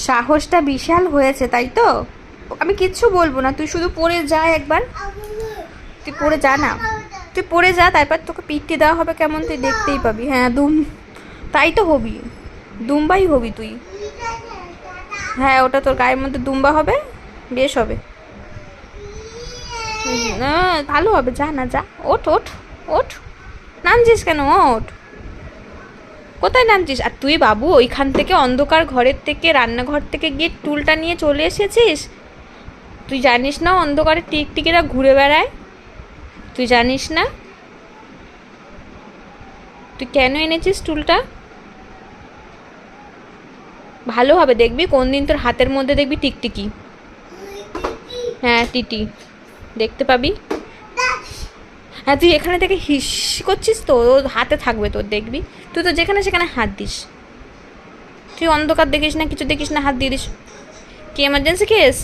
সাহসটা বিশাল হয়েছে তাই তো? আমি কিচ্ছু বলবো না, তুই শুধু পড়ে যা একবার। তুই পড়ে যা না, তুই পড়ে যা, তারপর তোকে পিটতে দেওয়া হবে কেমন তুই দেখতেই পাবি। হ্যাঁ তাই তো হবি, দুম্বাই হবি তুই। হ্যাঁ ওটা তোর গায়ের মধ্যে দুম্বা হবে, বেশ হবে। ভালো হবে, যা না যা, ওঠ ওঠ ওঠ। নামছিস কেন, ওঠ। কোথায় নামছিস? আর তুই বাবু ওইখান থেকে অন্ধকার ঘরের থেকে রান্নাঘর থেকে গিয়ে টুলটা নিয়ে চলে এসেছিস? তুই জানিস না অন্ধকারে টিকটিকিরা ঘুরে বেড়ায়? তুই জানিস না? তুই কেন এনেছিস টুলটা? ভালো হবে, দেখবি কোন দিন তোর হাতের মধ্যে দেখবি টিকটিকি। হ্যাঁ টিটি দেখতে পাবি। হ্যাঁ তুই এখানে থেকে হিস করছিস তো, ও হাতে থাকবে তোর, দেখবি। তুই তো যেখানে সেখানে হাত দিস। তুই অন্ধকার দেখিস না, কিছু দেখিস না, হাত দিয়ে দিস। কি এমার্জেন্সি কেস?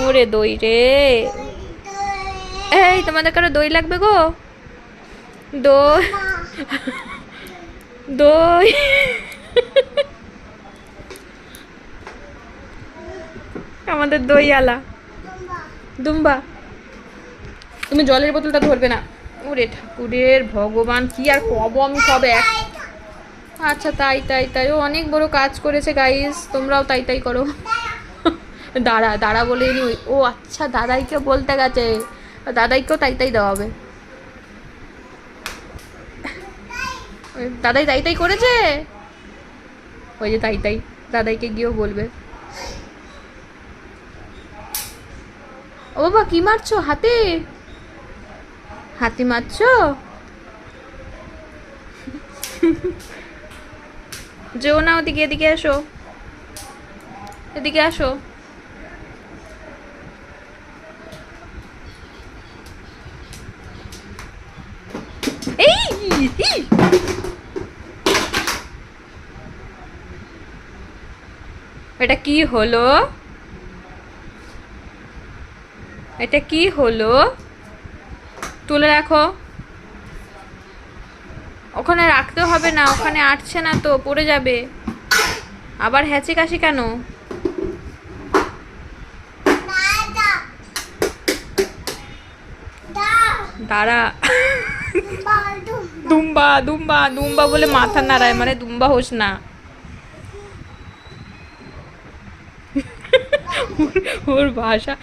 ওরে দই রে। এই তোমাদের কারো দই লাগবে গো? দই দই আমাদের দই আলা দুম্বা। তুমি জলের বোতলটা ধরবে না। ওরে ঠাকুরের ভগবান, কি আর কব আমি, সব এক। আচ্ছা তাই তাই তাই, ও অনেক বড় কাজ করেছে গাইস, তোমরাও তাই তাই করো। দাঁড়া দাঁড়া বলে নি। ও আচ্ছা দাদাইকে বলতে গেছে, দাদাইকেও তাই তাই দেওয়া হবে। দাদাই তাই তাই করেছে, ওই যে তাই তাই, দাদাইকে গিয়েও বলবে। ও বাবা কি মারছো হাতে? হাতি মারছো? যেও না ওদিকে, এদিকে আসো, এদিকে আসো। এই এটা কি হলো? এটা কি হলো? তুলে রাখো। ওখানে রাখতে হবে না, ওখানে আটছে না তো, পড়ে যাবে। আবার হ্যাচি কাশি কেন? দাঁড়া। দুম্বা দুম্বা দুম্বা বলে মাথা নাড়ায়, মানে দুম্বা হোস না। ওর ভাষা